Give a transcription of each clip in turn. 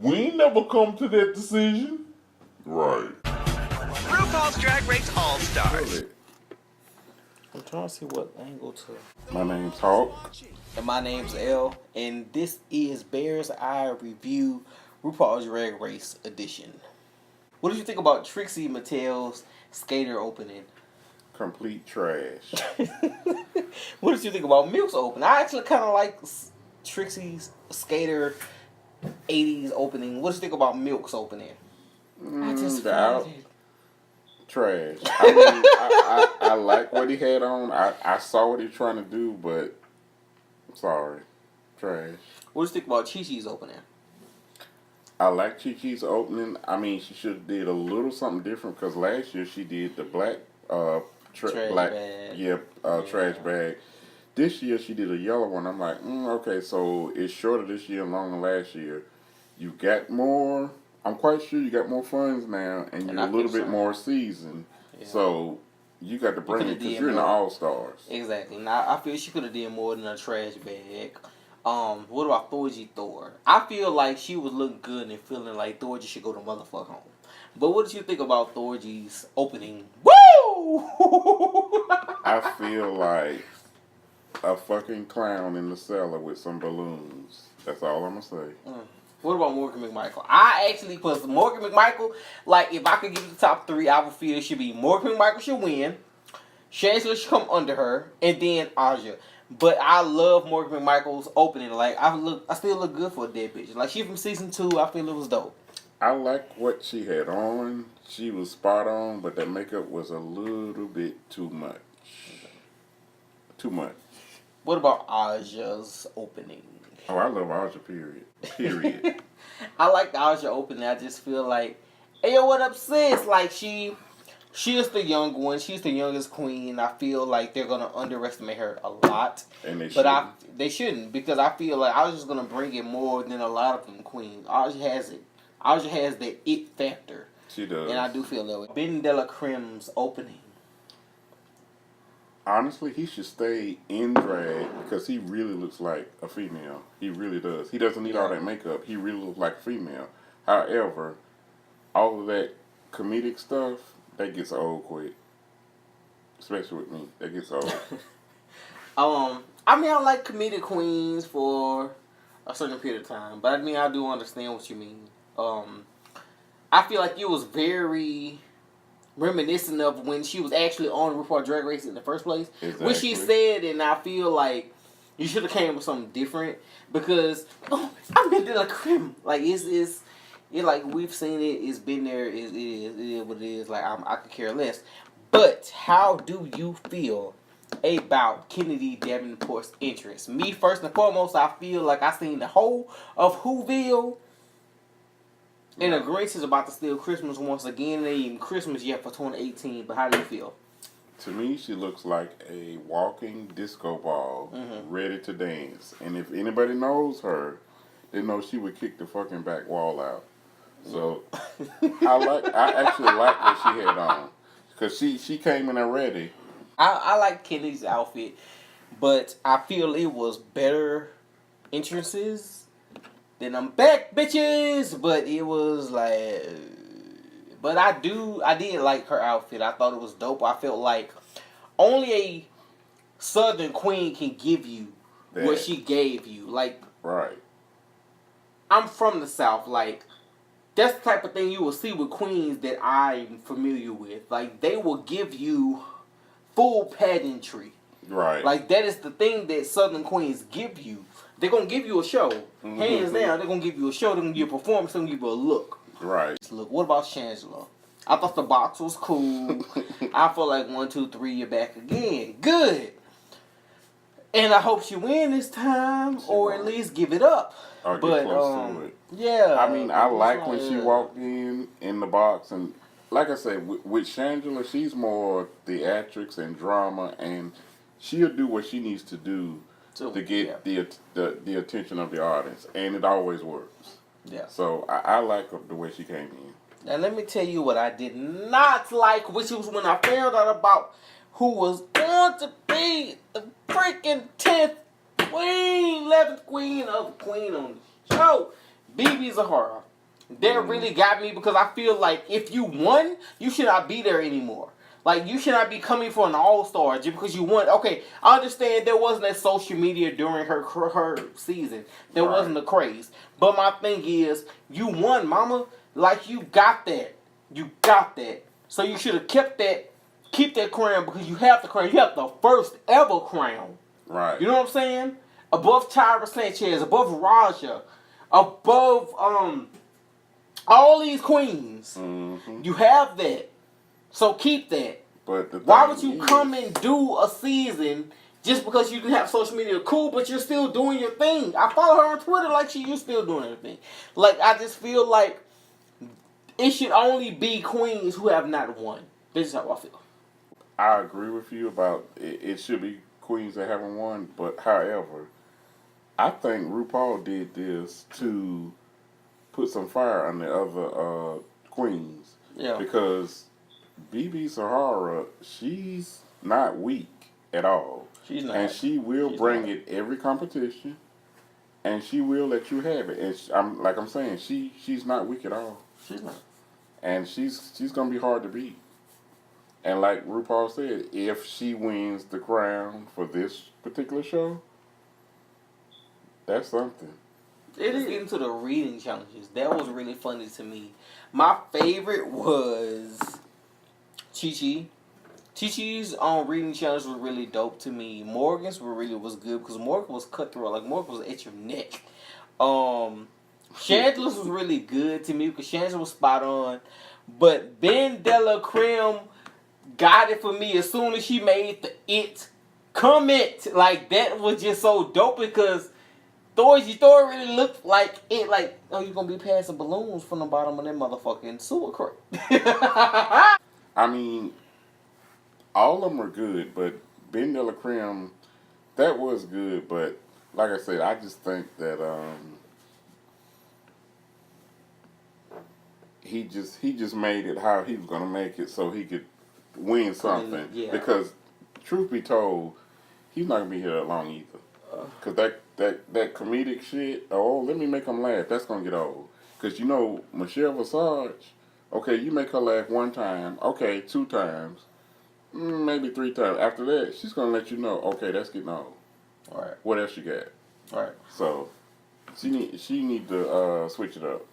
We ain't never come to that decision. Right. RuPaul's Drag Race All-Stars. Really? I'm trying to see what angle to. My name's Hawk. And my name's L, and this is Bear's Eye Review RuPaul's Drag Race edition. What did you think about Trixie Mattel's skater opening? Complete trash. What did you think about Milk's opening? I actually kind of like Trixie's skater 80s opening. What did you think about Milk's opening? I just found it. Trash. I mean, I like what he had on. I saw what he was trying to do, but sorry. Trash. What did you think about Chi-Chi's opening? I like Chi-Chi's opening. I mean, she should have did a little something different because last year she did the black trash bag. This year she did a yellow one. I'm like, okay, so it's shorter this year and longer than last year. You got more. I'm quite sure you got more funds now, and you're a little bit more seasoned. Yeah. So you got to bring it because you're in the All-Stars. Exactly. Now I feel she could have did more than a trash bag. What about Thorgy Thor? I feel like she was looking good and feeling like Thorgy should go to motherfuck home. But what did you think about Thorgy's opening? Woo! I feel like a fucking clown in the cellar with some balloons. That's all I'm gonna say. What about Morgan McMichael? I actually put Morgan McMichael, like, if I could give you the top three, I would feel it should be Morgan McMichael should win, Shangela should come under her, and then Aja. But I love Morgan McMichael's opening. Like, I still look good for a dead bitch. Like, she from season 2, I feel it was dope. I like what she had on. She was spot on, but that makeup was a little bit too much. Too much. What about Aja's opening? Oh, I love Aja, period. I like the Aja opening. I just feel like, hey, yo, what up, sis? Like, she is the young one. She's the youngest queen. I feel like they're going to underestimate her a lot. And they shouldn't, because I feel like Aja's going to bring it more than a lot of them queens. Aja has it. Aja has the it factor. She does. And I do feel that way. Ben Della Crem's opening. Honestly, he should stay in drag because he really looks like a female. He really does. He doesn't need all that makeup. He really looks like a female. However, all of that comedic stuff, that gets old quick. Especially with me. That gets old. I mean, I like comedic queens for a certain period of time. But I mean, I do understand what you mean. I feel like it was very reminiscent of when she was actually on RuPaul Drag Race in the first place. Exactly. What she said, and I feel like you should have came with something different because I'm in the creme. Like it's like we've seen it. It's been there. It is what it is. Like I could care less. But how do you feel about Kennedy Davenport's entrance? Me first and foremost, I feel like I seen the whole of Whoville. And the Grinch is about to steal Christmas once again. It ain't even Christmas yet for 2018. But how do you feel? To me, she looks like a walking disco ball, ready to dance. And if anybody knows her, they know she would kick the fucking back wall out. So I actually like what she had on because she came in there ready. I like Kennedy's outfit, but I feel it was better entrances. Then I'm back, bitches. But it was like, but I did like her outfit. I thought it was dope. I felt like only a Southern queen can give you what she gave you. Like, right. I'm from the South. Like, that's the type of thing you will see with queens that I'm familiar with. Like, they will give you full pageantry. Right. Like, that is the thing that Southern queens give you. They're going to give you a show. Hands down, they're going to give you a show. They're going to give you a performance. They're going to give you a look. Right. Look, what about Shangela? I thought the box was cool. I feel like 1, 2, 3, you're back again. Good. And I hope she win this time, or at least give it up. Or get close to it. Yeah. I mean, I like when she walked in the box. And like I said, with Shangela, she's more theatrics and drama. And she'll do what she needs to do to get the attention of the audience, and it always works. Yeah. So I like the way she came in. Now let me tell you what I did not like, which was when I found out about who was going to be the freaking 10th queen, 11th queen of the queen on the show, BearsEyeReview. That really got me because I feel like if you won, you should not be there anymore. Like, you should not be coming for an all-star just because you won. Okay, I understand there wasn't that social media during her season. There wasn't the craze. But my thing is, you won, mama. Like, you got that. You got that. So you should have kept that. Keep that crown because you have the crown. You have the first ever crown. Right. You know what I'm saying? Above Tyra Sanchez, above Raja, above all these queens. Mm-hmm. You have that. So keep that. But why would you come and do a season just because you didn't have social media? Cool, but you're still doing your thing. I follow her on Twitter like you're still doing her thing. Like, I just feel like it should only be queens who have not won. This is how I feel. I agree with you about it should be queens that haven't won, but however, I think RuPaul did this to put some fire on the other queens. Yeah. Because BearsEyeReview Sahara, she's not weak at all. She's not. And she will bring it every competition, and she will let you have it. And I'm saying, she's not weak at all. She's not. And she's gonna be hard to beat. And like RuPaul said, if she wins the crown for this particular show, that's something. It is. Getting to the reading challenges, that was really funny to me. My favorite was Chi-Chi. Chi-Chi's reading challenge was really dope to me. Morgan's was good because Morgan was cutthroat. Like, Morgan was at your neck. Shangela's was really good to me because Shangela was spot on. But Ben Della Creme got it for me as soon as she made the it comment. Like, that was just so dope because Thor really looked like it, like, oh, you're gonna be passing balloons from the bottom of that motherfucking sewer crate. I mean, all of them are good, but Ben Della Creme, that was good, but like I said, I just think that he just made it how he was gonna make it so he could win something. Yeah. Because truth be told, he's not gonna be here that long either. Cause that comedic shit, oh, let me make him laugh, that's gonna get old. Cause you know Michelle Visage, okay, you make her laugh one time, okay, 2 times, maybe 3 times. After that, she's gonna let you know, okay, that's getting old. All right. What else you got? All right. So she need to switch it up.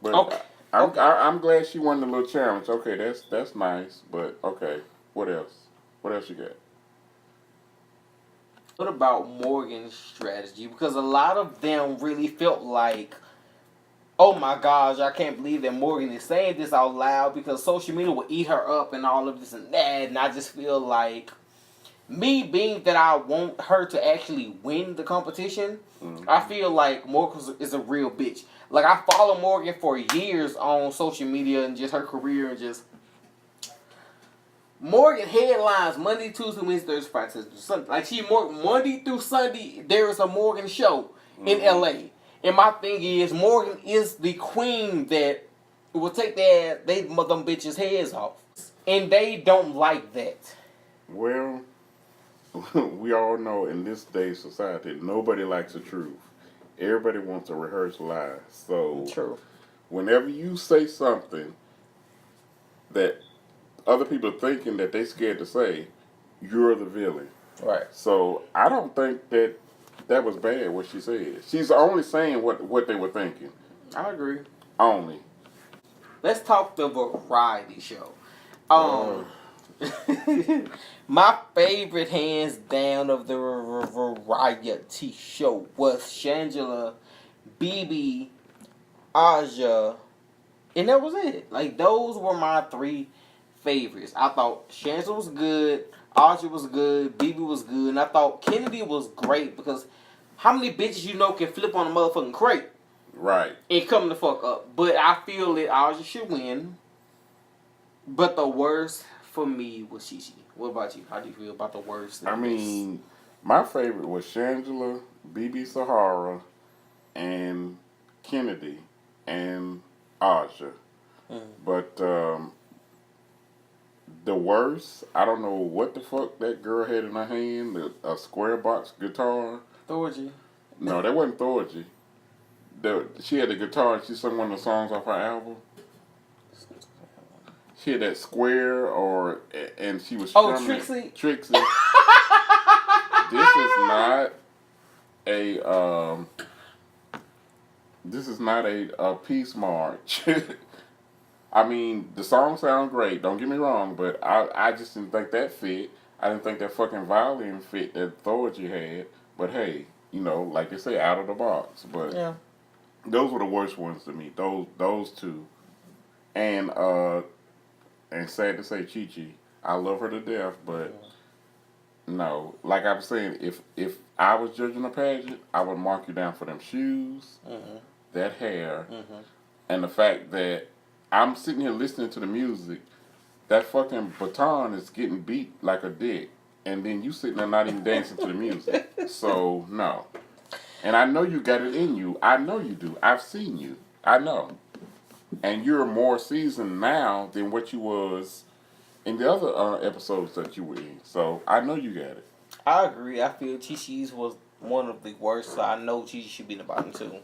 But okay. I'm glad she won the little challenge. Okay, that's nice. But okay, what else? What else you got? What about Morgan's strategy? Because a lot of them really felt like, oh my gosh, I can't believe that Morgan is saying this out loud because social media will eat her up and all of this and that. And I just feel like, me being that I want her to actually win the competition, I feel like Morgan is a real bitch. Like, I follow Morgan for years on social media and just her career and just... Morgan headlines Monday, Tuesday, Wednesday, Thursday, Friday, Saturday, Sunday. Like, Monday through Sunday, there is a Morgan show in LA. And my thing is, Morgan is the queen that will take them bitches' heads off. And they don't like that. Well, we all know in this day's society, nobody likes the truth. Everybody wants to rehearse lies. So, True. Whenever you say something that other people thinking that they scared to say, you're the villain. Right. So I don't think that was bad what she said. She's only saying what they were thinking. I agree. Only. Let's talk the variety show. My favorite hands down of the variety show was Shangela, BB, Aja, and that was it. Like, those were my 3 favorites. I thought Shangela was good, Aja was good, BB was good, and I thought Kennedy was great because how many bitches you know can flip on a motherfucking crate? Right. And come the fuck up. But I feel that Aja should win. But the worst for me was Chi-Chi. What about you? How do you feel about the worst? I mean, my favorite was Shangela, BearsEyeReview Sahara, and Kennedy, and Aja. But the worst, I don't know what the fuck that girl had in her hand, a square box guitar. Thorgy. No, that wasn't Thorgy. she had the guitar and she sung one of the songs off her album? She had that Square and she was strumming. Trixie? Trixie. This is not a peace march. I mean, the songs sound great, don't get me wrong, but I just didn't think that fit. I didn't think that fucking violin fit that authority had. But hey, you know, like they say, out of the box. But yeah, those were the worst ones to me. Those two. And sad to say, Chi-Chi. I love her to death, but no. Like I was saying, if I was judging a pageant, I would mark you down for them shoes, that hair, and the fact that I'm sitting here listening to the music. That fucking baton is getting beat like a dick. And then you sitting there not even dancing to the music. So, no. And I know you got it in you. I know you do. I've seen you. I know. And you're more seasoned now than what you was in the other episodes that you were in. So, I know you got it. I agree. I feel Chi-Chi's was one of the worst. So I know Chi-Chi should be in the bottom too.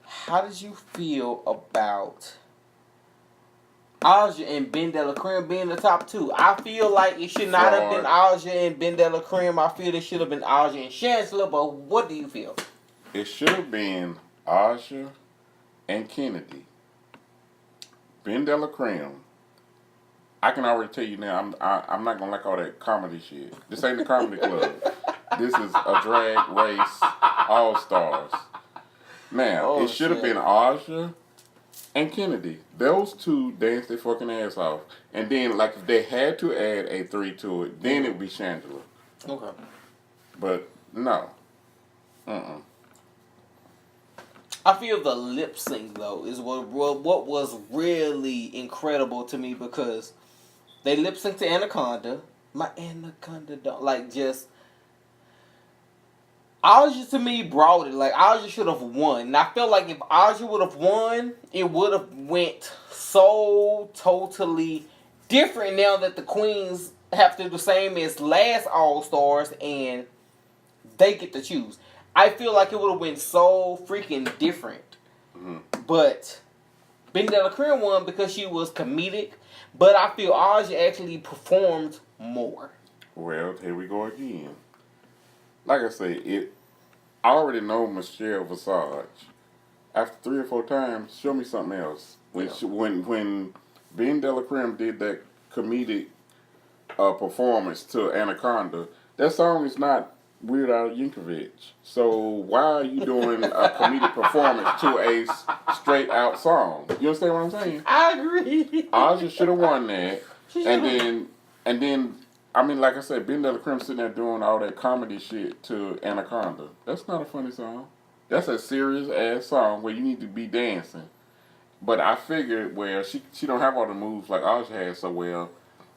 How did you feel about Aja and Ben De La Creme being the top two? I feel like it should not have been Aja and Ben De La Creme. I feel it should have been Aja and Chancellor, but what do you feel? It should have been Aja and Kennedy. Ben De La Creme. I can already tell you now, I'm not going to like all that comedy shit. This ain't the comedy club. This is a drag race all-stars. Now, it should have been Aja and Kennedy. Those two danced their fucking ass off. And then, like, if they had to add a 3 to it, then it would be Shangela. Okay. But, no. I feel the lip sync, though, is what was really incredible to me because they lip synced to Anaconda. My Anaconda don't, like, just... Aja to me brought it. Like, Aja should have won. And I felt like if Aja would have won, it would have went so totally different now that the queens have to do the same as last All-Stars and they get to choose. I feel like it would have went so freaking different. But Ben De La Creme won because she was comedic. But I feel Aja actually performed more. Well, here we go again. Like I say, I already know Michelle Visage. After 3 or 4 times, show me something else. When Ben De La Creme did that comedic performance to Anaconda, that song is not Weird Al Yankovic. So why are you doing a comedic performance to a straight out song? You understand what I'm saying? I agree. Aja should have won that. And then I mean, like I said, Ben De La Creme sitting there doing all that comedy shit to Anaconda. That's not a funny song. That's a serious ass song where you need to be dancing. But I figured, well, she don't have all the moves like Aja has, so well,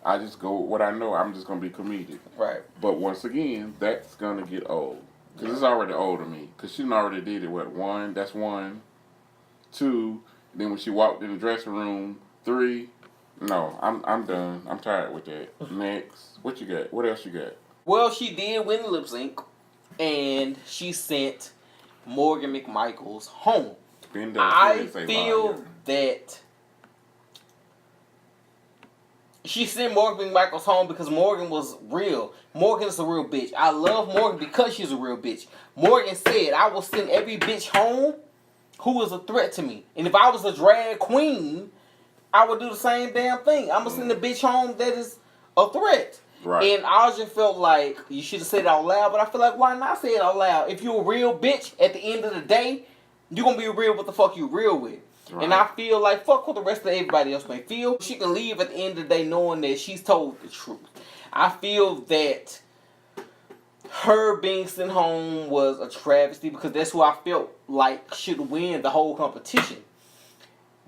I just go with what I know. I'm just gonna be comedic. Right. But once again, that's gonna get old because it's already old to me. Because she already did it. What 1? That's 1, 2. Then when she walked in the dressing room, 3. No, I'm done. I'm tired with that. Next. What you got? What else you got? Well, she did win the lip sync, and she sent Morgan McMichaels home. I feel that she sent Morgan McMichaels home because Morgan was real. Morgan's a real bitch. I love Morgan because she's a real bitch. Morgan said, I will send every bitch home who is a threat to me. And if I was a drag queen, I would do the same damn thing. I'm going to send a bitch home that is a threat. Right. And I just felt like you should have said it out loud, but I feel like why not say it out loud? If you're a real bitch, at the end of the day, you're going to be real with the fuck you real with. Right. And I feel like fuck what the rest of everybody else may feel. She can leave at the end of the day knowing that she's told the truth. I feel that her being sent home was a travesty because that's who I felt like should win the whole competition.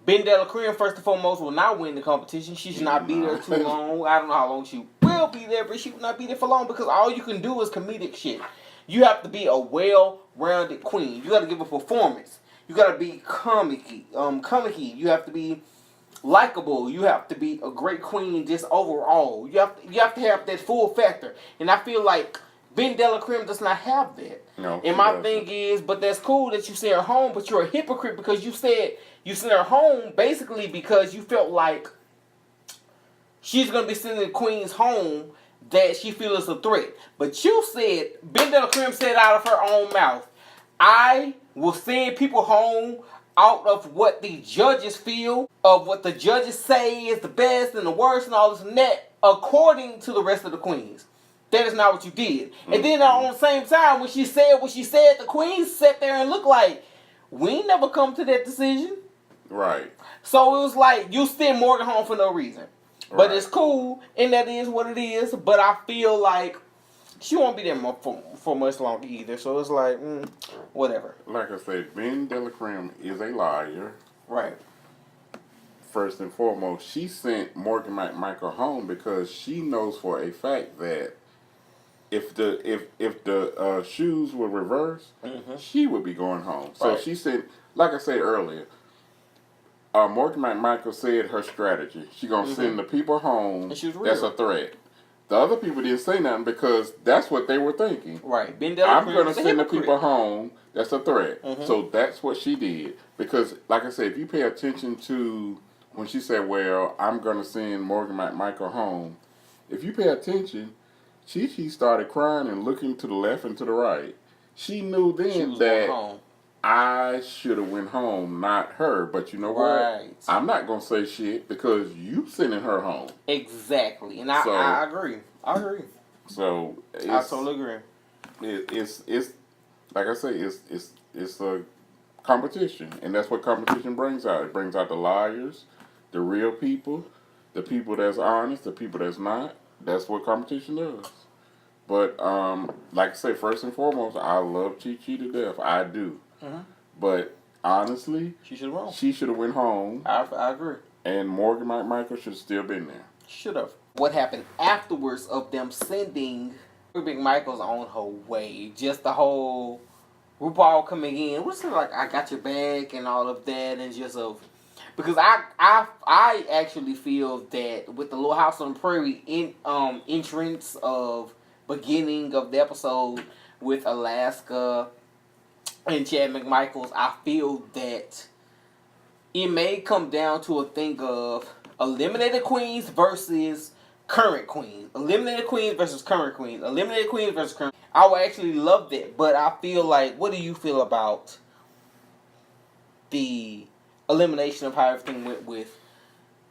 Ben De La Creme, first and foremost, will not win the competition. She should not be there too long. I don't know how long she will be there, but she will not be there for long because all you can do is comedic shit. You have to be a well-rounded queen. You got to give a performance. You got to be comic-y. You have to be likable. You have to be a great queen just overall. You have to have that full factor. And I feel like Ben Delacreme does not have that. No, and my thing is, but that's cool that you sent her home, but you're a hypocrite because you said you sent her home basically because you felt like she's going to be sending the queens home that she feels is a threat. But you said, Ben Delacreme said out of her own mouth, I will send people home out of what the judges feel, of what the judges say is the best and the worst and all this and that, according to the rest of the queens. That is not what you did. And then on the same time, when she said what she said, the queens sat there and looked like, we ain't never come to that decision. Right. So it was like, you send Morgan home for no reason. But it's cool, and that is what it is. But I feel like she won't be there for much longer either. So it's like, whatever. Like I said, Ben Delacreme is a liar. Right. First and foremost, she sent Morgan McMichael home because she knows for a fact that if the shoes were reversed, she would be going home. So she said, like I said earlier, Morgan McMichael said her strategy. She gonna send the people home. That's a threat. The other people didn't say nothing because that's what they were thinking. Right. Ben I'm gonna send the people home. That's a threat. So that's what she did. Because, like I said, if you pay attention to when she said, "Well, I'm gonna send Morgan McMichael home," if you pay attention, Chi started crying and looking to the left and to the right. She knew then that I should have went home, not her. But you know what? I'm not going to say shit because you sending her home. Exactly. And I agree. I agree. So I totally agree. It's like I say, it's a competition. And that's what competition brings out. It brings out the liars, the real people, the people that's honest, the people that's not. That's what competition does. But like I say, first and foremost, I love Chi to death. I do. But honestly, she should have went home. I agree. And Morgan McMichael should have still been there. Should have. What happened afterwards of them sending Morgan McMichael's on her way? Just the whole Rupaul coming in. What's it like? I got your back and all of that, and just of. Because I actually feel that with the Little House on the Prairie entrance of beginning of the episode with Alaska and Chad McMichaels, I feel that it may come down to a thing of eliminated queens versus current queens. Eliminated queens versus current queens. Eliminated queens versus current. I would actually love that, but I feel like, what do you feel about the elimination of how everything went with?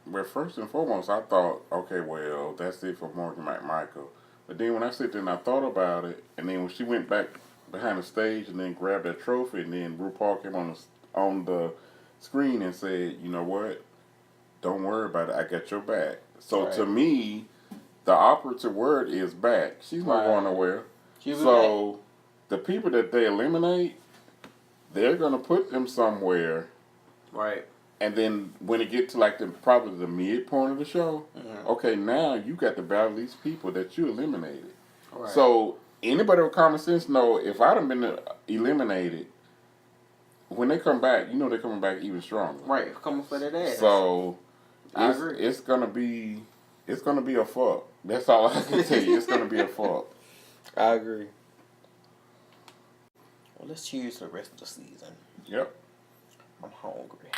Well, first and foremost, I thought, okay, well, that's it for Morgan McMichael. But then when I sit there and I thought about it, and then when she went back behind the stage and then grabbed that trophy, and then RuPaul came on the screen and said, you know what? Don't worry about it. I got your back. So to me, the operative word is back. She's not going nowhere. So the people that they eliminate, they're going to put them somewhere. Right. And then when it get to like probably the midpoint of the show, okay, now you got to battle these people that you eliminated. Right. So anybody with common sense know if I'd have been eliminated, when they come back, you know they're coming back even stronger. Right, coming for that ass. So I agree. It's gonna be a fuck. That's all I can tell you. It's gonna be a fuck. I agree. Well, let's cheers to the rest of the season. Yep. I'm hungry.